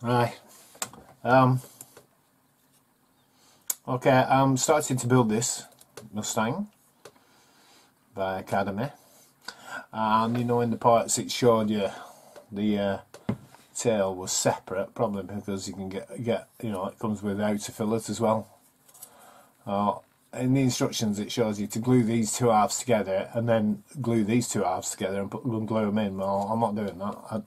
Right. Okay, I'm starting to build this Mustang by Academy, and you know, in the parts it showed you the tail was separate, probably because you can get you know, it comes with outer fillets as well. In the instructions it shows you to glue these two halves together and then glue these two halves together and glue them in. Well, I'm not doing that.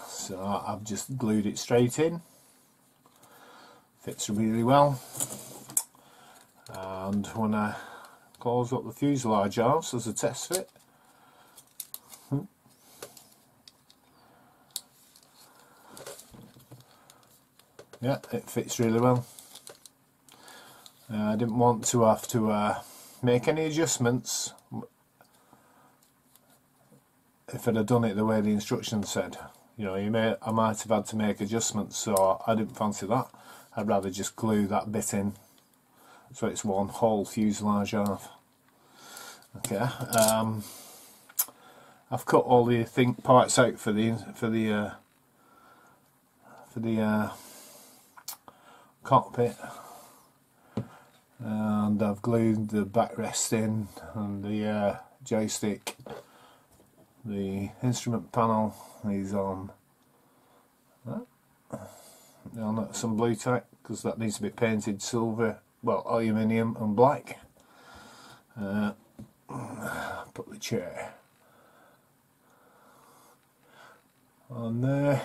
So I've just glued it straight in. Fits really well. And when I close up the fuselage halves as a test fit, yeah, it fits really well. I didn't want to have to make any adjustments if I'd have done it the way the instructions said. You know, I might have had to make adjustments, so I didn't fancy that. I'd rather just glue that bit in, so it's one whole fuselage half. Okay, I've cut all the parts out for the cockpit, and I've glued the backrest in, and the joystick, the instrument panel is on some blue tack because that needs to be painted silver, well, aluminium and black. Put the chair on there,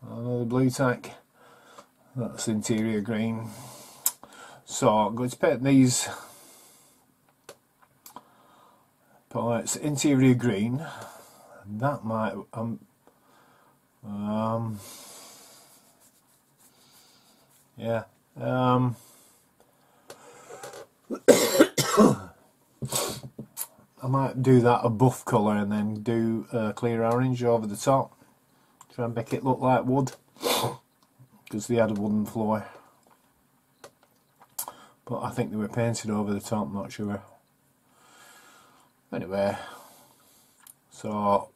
another blue tack, that's interior green. So I'm going to paint these parts interior green, and that might yeah, I might do that a buff colour and then do a clear orange over the top, try and make it look like wood, because they had a wooden floor, but I think they were painted over the top, I'm not sure. Anyway, so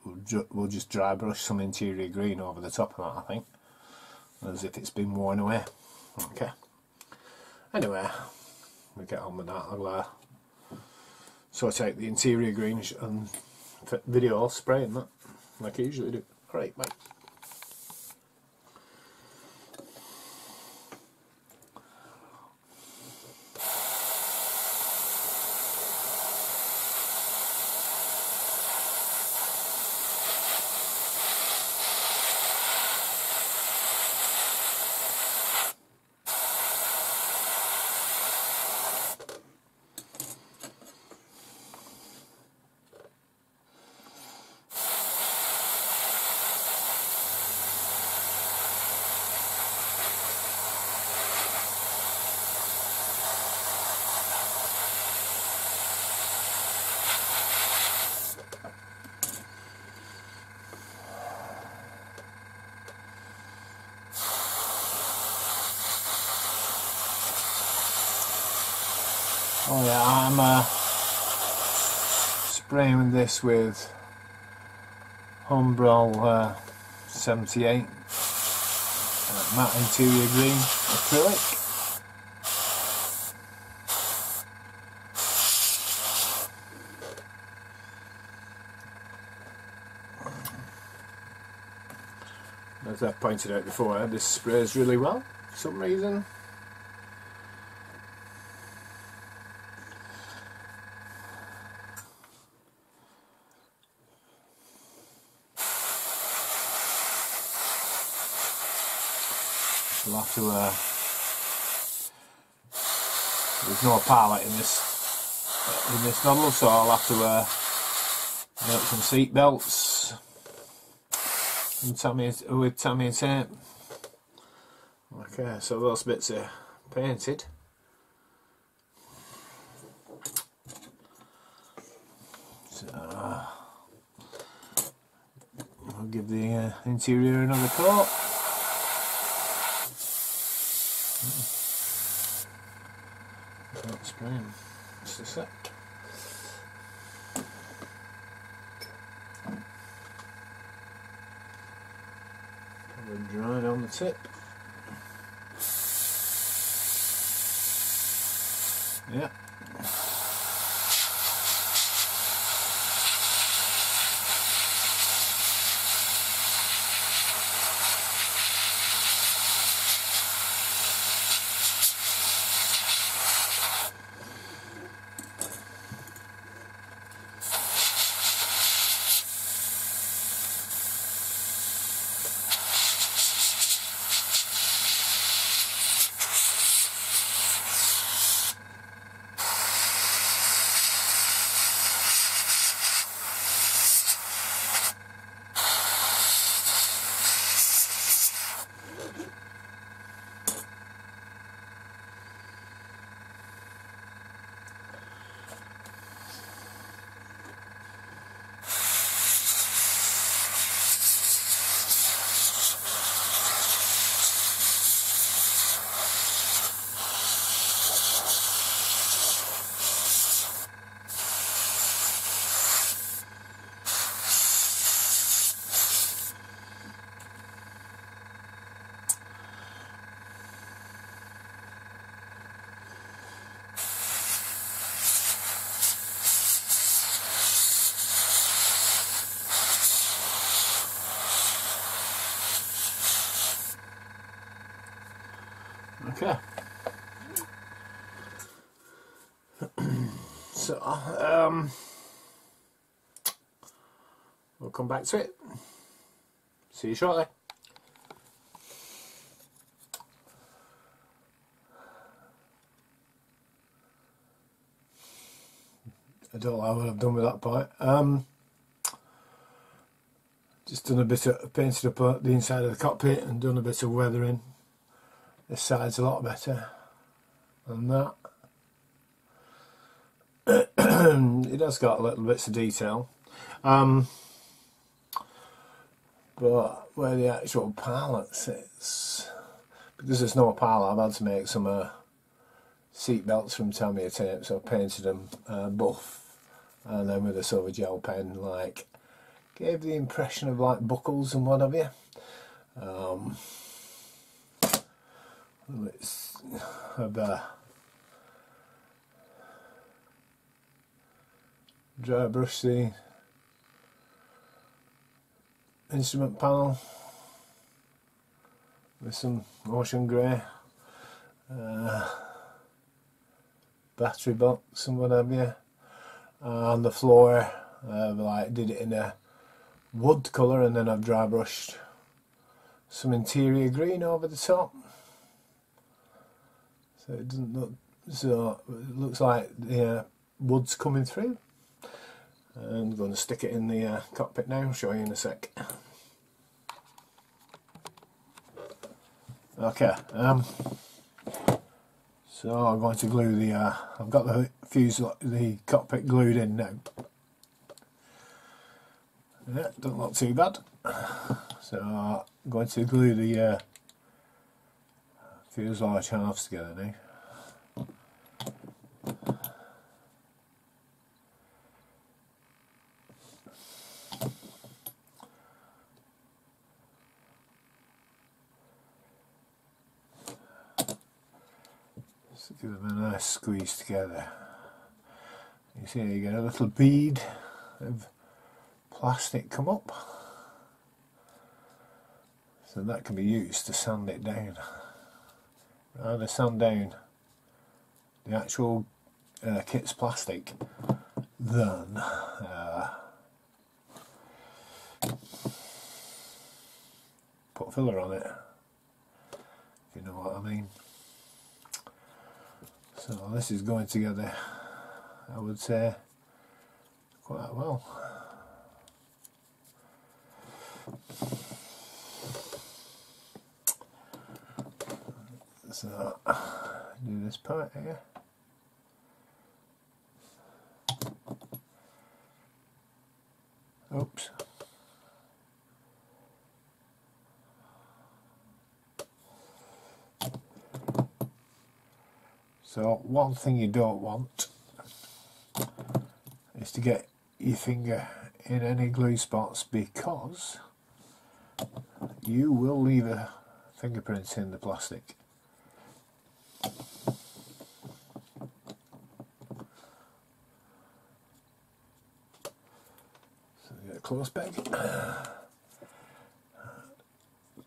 we'll just dry brush some interior green over the top of that, I think, as if it's been worn away. Okay, anyway, we get on with that. I'll sort out the interior green and video spraying that like I usually do. Alright, bye. Oh yeah, I'm spraying this with Humbrol 78 matte interior green acrylic. As I've pointed out before, this sprays really well for some reason. We'll have to, there's no palette in this model, so I'll have to make some seat belts and with Tamiya tape. Okay, so those bits are painted. So I'll give the interior another coat. That's spraying. Just a sec. We're dry down the tip. Yeah. Okay. So, we'll come back to it. See you shortly. I don't know what I've done with that part. Just done a bit of painted up the inside of the cockpit and done a bit of weathering. This side's a lot better than that. It has got little bits of detail, but where the actual pallet sits, because there's no pallet, I've had to make some seat belts from Tamiya tape, so I painted them buff, and then with a silver gel pen, like, gave the impression of like buckles and what have you. Let's have a dry brush the instrument panel with some ocean grey, battery box and what have you. On the floor, like did it in a wood colour, and then I've dry brushed some interior green over the top. So it doesn't look, so it looks like the wood's coming through. I'm going to stick it in the cockpit now, I'll show you in a sec. Okay, so I'm going to glue the, I've got the the cockpit glued in now. Yeah, doesn't look too bad. So I'm going to glue the fuselage halves together now. Just give them a nice squeeze together. You see, you get a little bead of plastic come up, so that can be used to sand it down. Rather sand down the actual kit's plastic than put filler on it, if you know what I mean. So this is going together, I would say, quite well. So do this part here. Oops. So one thing you don't want is to get your finger in any glue spots, because you will leave a fingerprint in the plastic. So you get a close peg.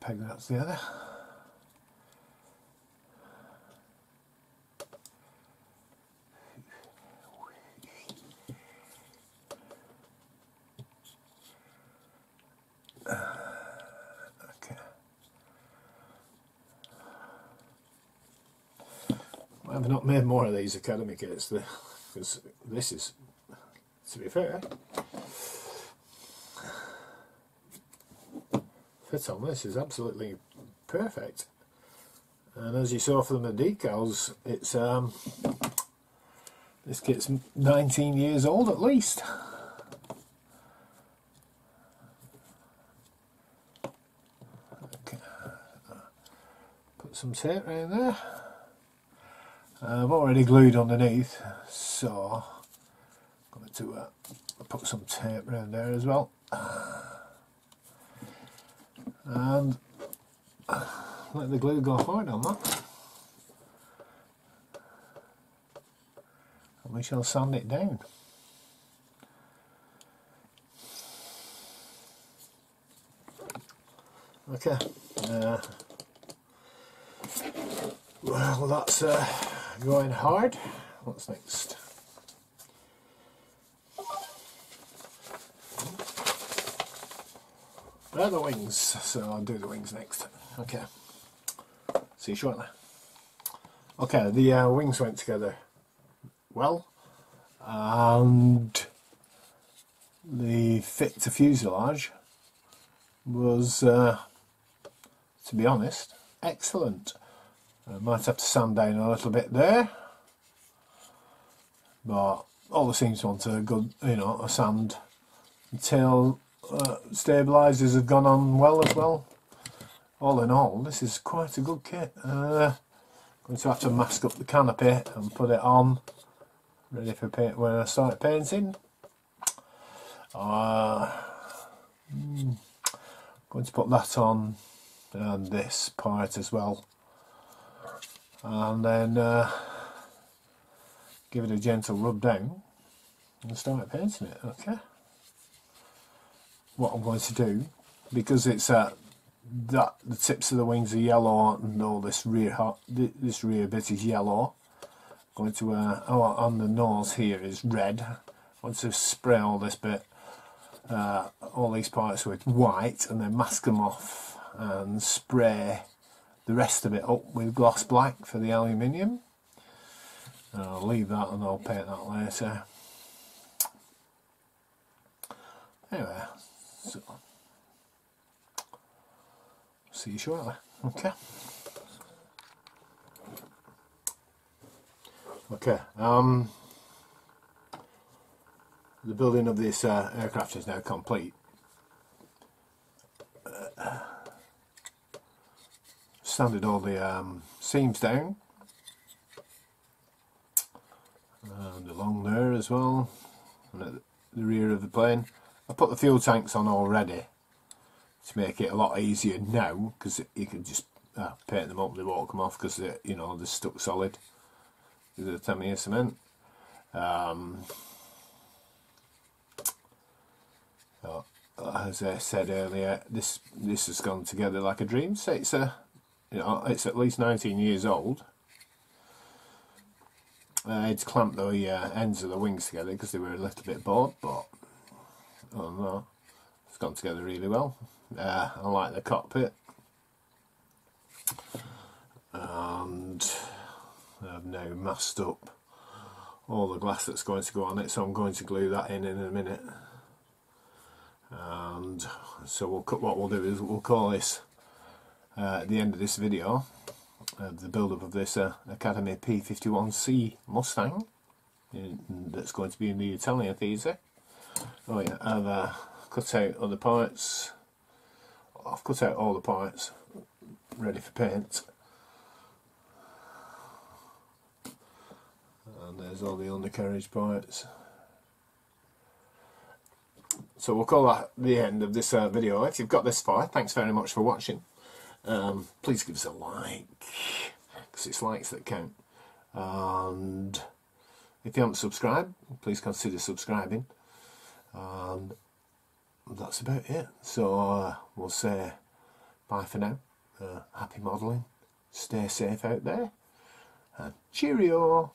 Peg that's the other. Okay. I've not made more of these Academy kits because this is, to be fair, fit on this is absolutely perfect. And as you saw from the decals, it's this kit's 19 years old at least. Okay. Put some tape around there. I've already glued underneath, so I'm going to put some tape around there as well. And let the glue go hard on that. And we shall sand it down. Okay. Well, that's going hard. What's next? The wings, so I'll do the wings next. Okay, see you shortly. Okay, the wings went together well, and the fit to fuselage was, to be honest, excellent. I might have to sand down a little bit there, but all the seams want a good, a sand until stabilisers have gone on well as well. All in all, this is quite a good kit. Going to have to mask up the canopy and put it on, ready for paint when I start painting. Going to put that on and this part as well, and then give it a gentle rub down and start painting it. Okay. What I'm going to do, because it's the tips of the wings are yellow and all this rear bit is yellow, I'm going to on the nose here is red. I want to spray all this bit, all these parts with white, and then mask them off and spray the rest of it up with gloss black for the aluminium. And I'll leave that and I'll paint that later. Anyway, so see you shortly. Okay. Okay. The building of this aircraft is now complete. Sanded all the seams down, and along there as well, and at the rear of the plane. I put the fuel tanks on already to make it a lot easier now, because you can just paint them up, they won't come off because they're stuck solid with the 10-year cement. As I said earlier, this has gone together like a dream. So it's it's at least 19 years old. I had to clamp the ends of the wings together because they were a little bit bored, but oh no, it's gone together really well. I like the cockpit, and I've now masked up all the glass that's going to go on it, so I'm going to glue that in a minute. And so what we'll do is we'll call this at the end of this video the build-up of this Academy P51C Mustang that's going to be in the Italian theatre. Oh yeah, I've cut out other parts. I've cut out all the parts ready for paint, and there's all the undercarriage parts. So we'll call that the end of this video. If you've got this far, thanks very much for watching. Please give us a like, because it's likes that count. And if you haven't subscribed, please consider subscribing. And that's about it. So we'll say bye for now. Happy modelling. Stay safe out there. And cheerio.